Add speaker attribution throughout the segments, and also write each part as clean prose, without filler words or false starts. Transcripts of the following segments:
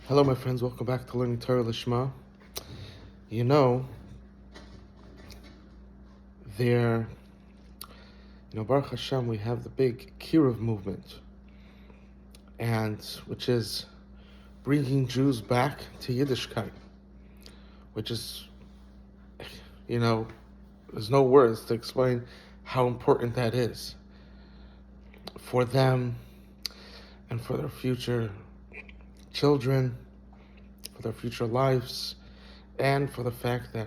Speaker 1: Hello, my friends. Welcome back to Learning Torah Lishma. You know, there, Baruch Hashem, we have the big kiruv movement, and which is bringing Jews back to Yiddishkeit, which is, there's no words to explain how important that is for them and for their future children, for their future lives, and for the fact that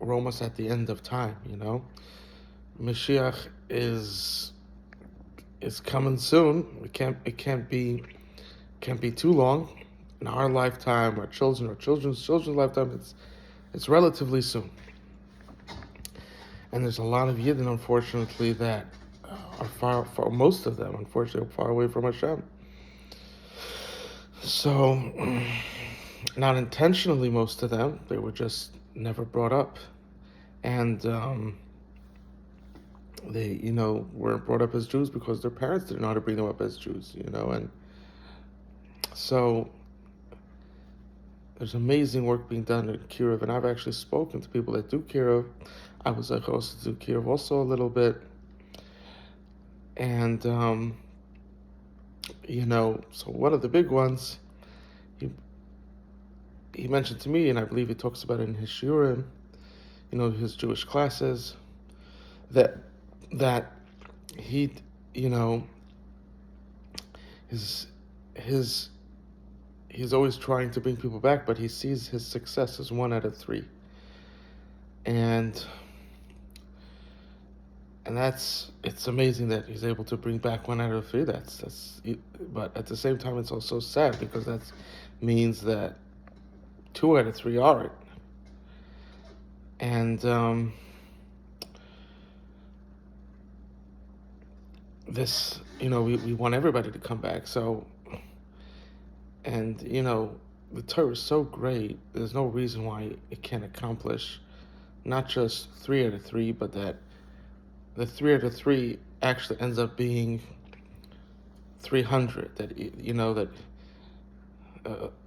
Speaker 1: we're almost at the end of time. Mashiach is coming soon. It can't be too long. In our lifetime, our children's lifetime, it's relatively soon. And there's a lot of Yidden, unfortunately, that are far, most of them, unfortunately, are far away from Hashem. So, not intentionally, most of them, they were just never brought up. And they, weren't brought up as Jews because their parents didn't know how to bring them up as Jews, and so there's amazing work being done in kiruv, and I've actually spoken to people that do kiruv. I was also do kiruv also a little bit, and so one of the big ones, he mentioned to me, and I believe he talks about it in his shiurim, his Jewish classes, that he, he's always trying to bring people back, but he sees his success as 1 out of 3, and it's amazing that he's able to bring back 1 out of 3. But at the same time, it's also sad because that means that 2 out of 3 aren't, and this, we want everybody to come back. So, and the Torah is so great. There's no reason why it can't accomplish not just 3 out of 3, but that the 3 out of 3 actually ends up being 300. That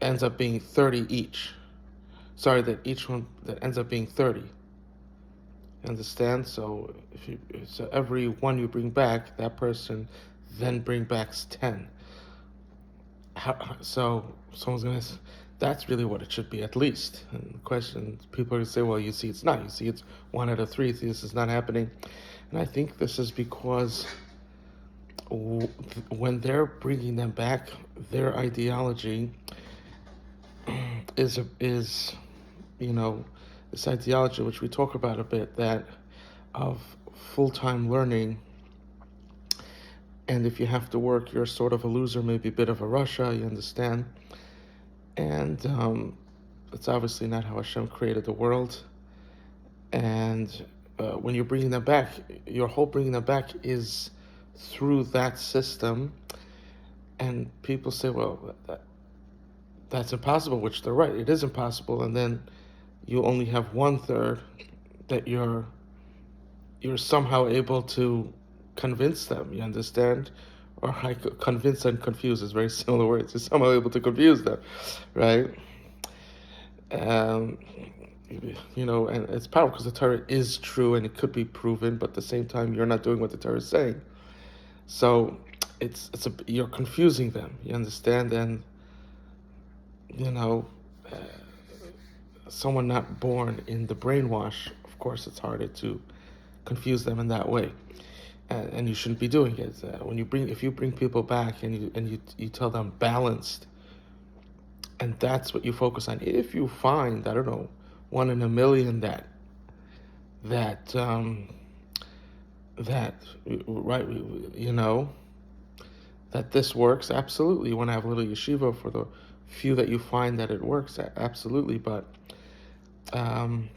Speaker 1: ends up being 30 each. Sorry, that each one that ends up being 30. Understand? So so every one you bring back, that person then bring back 10. So someone's gonna say, that's really what it should be, at least. And the question, people are gonna say, well, you see, it's not. You see, it's 1 out of 3. See, this is not happening. And I think this is because when they're bringing them back, their ideology is this ideology, which we talk about a bit, that of full-time learning, and if you have to work, you're sort of a loser, maybe a bit of a Russia, you understand? And it's obviously not how Hashem created the world. And when you're bringing them back, your whole bringing them back is through that system. And people say, well, that's impossible, which they're right. It is impossible. And then you only have 1/3 that you're somehow able to convince them, you understand? Or convince and confuse is very similar words. You're somehow able to confuse them, right? And it's powerful because the Torah is true and it could be proven, but at the same time, you're not doing what the Torah is saying. So you're confusing them, you understand? And someone not born in the brainwash, of course, it's harder to confuse them in that way, and you shouldn't be doing it. If you bring people back and you tell them balanced, and that's what you focus on. If you find, I don't know, 1 in a million that that this works, absolutely. You want to have a little yeshiva for the few that you find that it works, absolutely. But that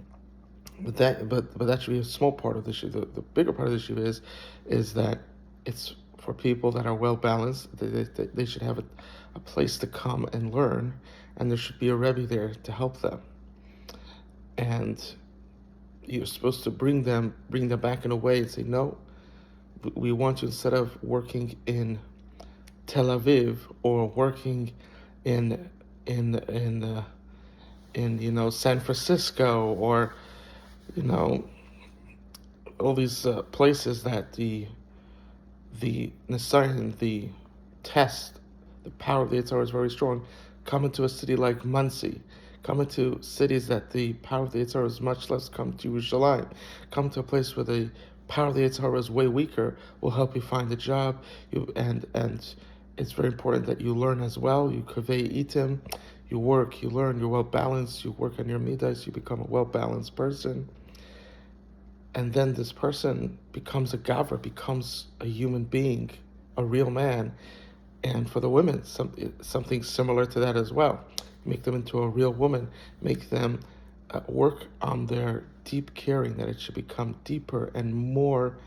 Speaker 1: should be a small part of the yeshiva. The bigger part of the yeshiva is that it's for people that are well balanced. They should have a place to come and learn, and there should be a rebbe there to help them. And you're supposed to bring them back in a way and say, no, we want you, instead of working in Tel Aviv or working in in San Francisco, or you know all these places that the Nisayan, the test, the power of the Yitzhar is very strong. Come into a city like Muncie. Come into cities that the power of the Yitzhar is much less. Come to Yerushalayim. Come to a place where the power of the Yitzhar is way weaker. Will help you find a job. And it's very important that you learn as well. You kavei itim. You work. You learn. You're well balanced. You work on your midas. You become a well balanced person. And then this person becomes a gavra, becomes a human being, a real man. And for the women, something similar to that as well. Make them into a real woman. Make them work on their deep caring, that it should become deeper and more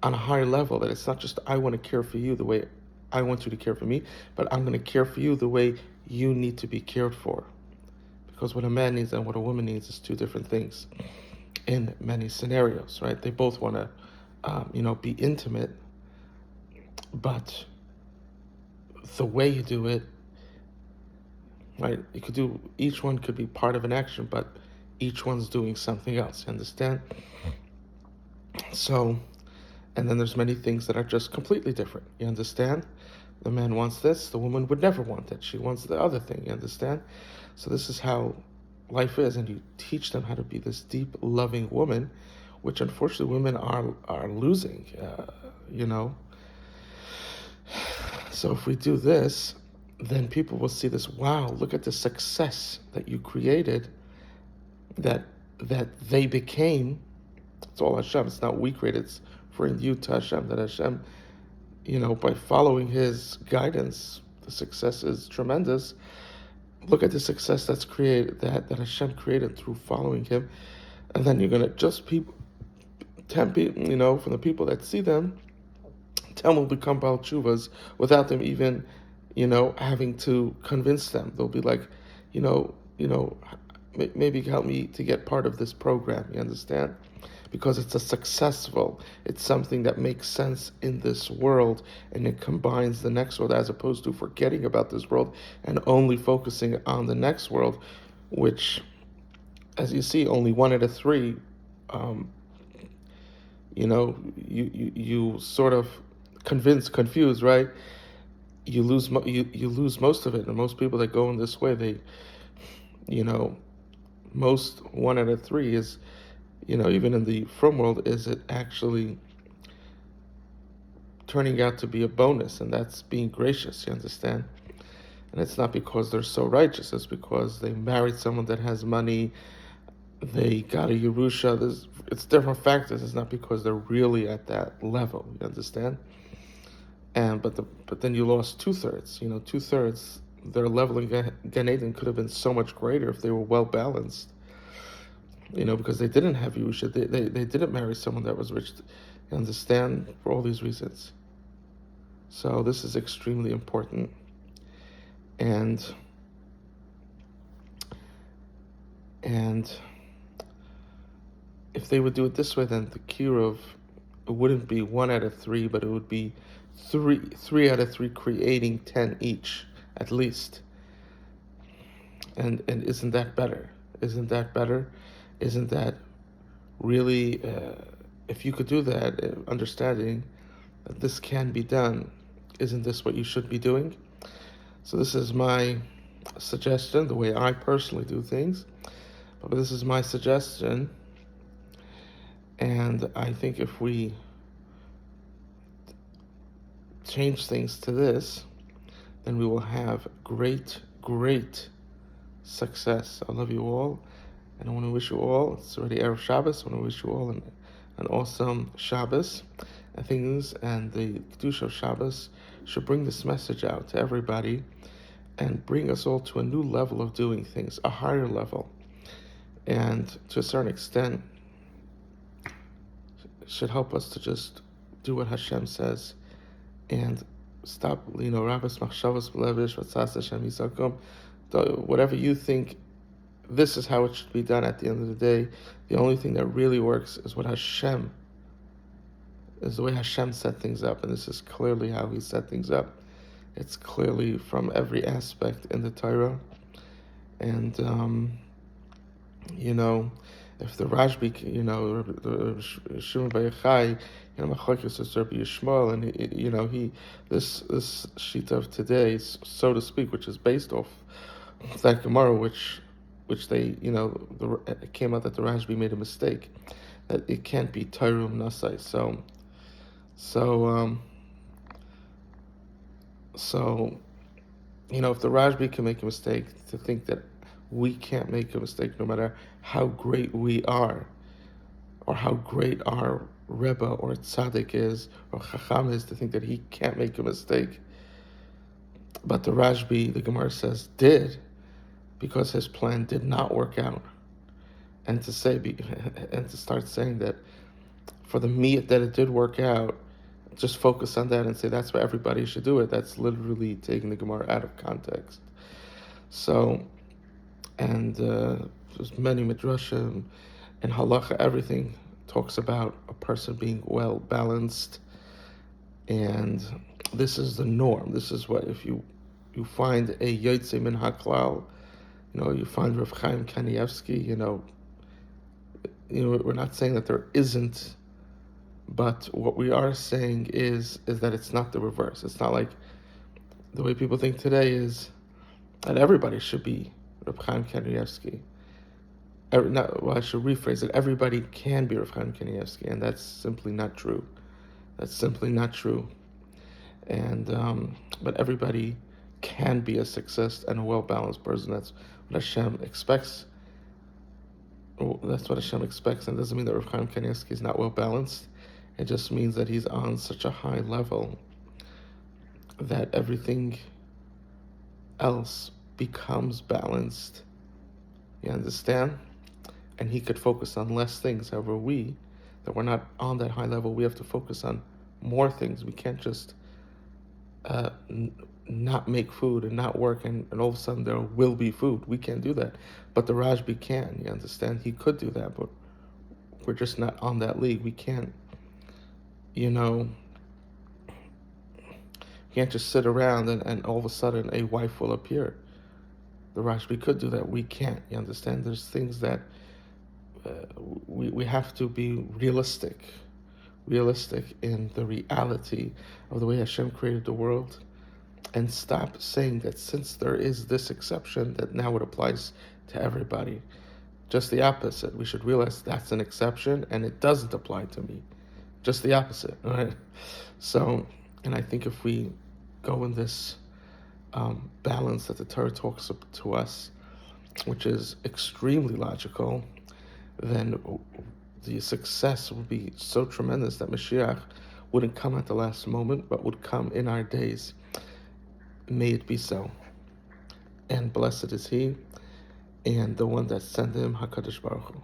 Speaker 1: on a higher level, that it's not just I want to care for you the way I want you to care for me, but I'm going to care for you the way you need to be cared for. Because what a man needs and what a woman needs is two different things in many scenarios, right? They both want to, be intimate, but the way you do it, right? Each one could be part of an action, but each one's doing something else. You understand? So, and then there's many things that are just completely different. You understand? The man wants this, the woman would never want that. She wants the other thing. You understand? So this is how life is, and you teach them how to be this deep, loving woman, which unfortunately women are losing. So if we do this, then people will see this. Wow, look at the success that you created, that they became. It's all Hashem. It's not we created. It's for you to Hashem. That Hashem, by following His guidance, the success is tremendous. Look at the success that's created, that Hashem created through following Him, and then you're gonna just 10 people, from the people that see them, 10 will become Baal Tshuvas without them even, having to convince them. They'll be like, maybe help me to get part of this program. You understand? Because it's it's something that makes sense in this world, and it combines the next world, as opposed to forgetting about this world and only focusing on the next world, which, as you see, only 1 out of 3, you sort of confuse, right? You lose most of it, and most people that go in this way, they, most 1 out of 3 is, even in the frum world, is it actually turning out to be a bonus, and that's being gracious, you understand? And it's not because they're so righteous, it's because they married someone that has money, they got a Yerusha, it's different factors. It's not because they're really at that level, you understand? But then you lost 2/3, 2/3, their level in Gan Eden could have been so much greater if they were well balanced. Because they didn't have Yerusha, they didn't marry someone that was rich. You understand? For all these reasons. So this is extremely important. And if they would do it this way, then the kiruv, it wouldn't be 1 out of 3, but it would be 3 out of 3 creating 10 each, at least. And isn't that better? Isn't that better? Isn't that really, if you could do that, understanding that this can be done, isn't this what you should be doing? So this is my suggestion, the way I personally do things. But this is my suggestion. And I think if we change things to this, then we will have great, great success. I love you all. And I want to wish you all, it's already Erev Shabbos, I want to wish you all an awesome Shabbos and things. And the Kedusha of Shabbos should bring this message out to everybody and bring us all to a new level of doing things, a higher level. And to a certain extent, should help us to just do what Hashem says and stop, Rabbis Machshavos B'Levish, Vatzas Hashem Yisakom. Whatever you think, this is how it should be done at the end of the day. The only thing that really works is the way Hashem set things up, and this is clearly how He set things up. It's clearly from every aspect in the Torah, And you know, if the Rashbi, the Shimon Bar Yochai, Machlokes is Rabbi Yishmael, and this sheet of today, so to speak, which is based off that Gemara, which they, it came out that the Rashbi made a mistake, that it can't be Tairum Nasai. So, if the Rashbi can make a mistake, to think that we can't make a mistake no matter how great we are, or how great our Rebbe or Tzaddik is, or Chacham is, to think that he can't make a mistake. But the Rashbi, the Gemara says, did, because his plan did not work out. And to start saying that for the meat that it did work out, just focus on that and say that's why everybody should do it. That's literally taking the Gemara out of context. So, and there's many midrashim and halacha, everything talks about a person being well balanced, and this is the norm. This is what, if you find a yotze min haklal, you find Rav Chaim Kanievsky, we're not saying that there isn't, but what we are saying is that it's not the reverse. It's not like the way people think today is that everybody should be Rav Chaim Kanievsky. I should rephrase it. Everybody can be Rav Chaim Kanievsky, and that's simply not true. That's simply not true. And but everybody can be a success and a well-balanced person. That's what Hashem expects. That's what Hashem expects, and it doesn't mean that Rav Chaim Kanievsky is not well-balanced. It just means that he's on such a high level that everything else becomes balanced. You understand? And he could focus on less things. However, that we're not on that high level, we have to focus on more things. We can't just not make food and not work, and all of a sudden there will be food. We can't do that. But the Rashbi can, you understand? He could do that, but we're just not on that league. We can't, can't just sit around and all of a sudden a wife will appear. The Rashbi could do that. We can't, you understand? There's things that we have to be realistic in the reality of the way Hashem created the world, and stop saying that since there is this exception that now it applies to everybody. Just the opposite. We should realize that's an exception and it doesn't apply to me. Just the opposite, right? So, and I think if we go in this balance that the Torah talks to us, which is extremely logical, then the success would be so tremendous that Mashiach wouldn't come at the last moment, but would come in our days. May it be so. And blessed is he, and the one that sent him, HaKadosh Baruch Hu.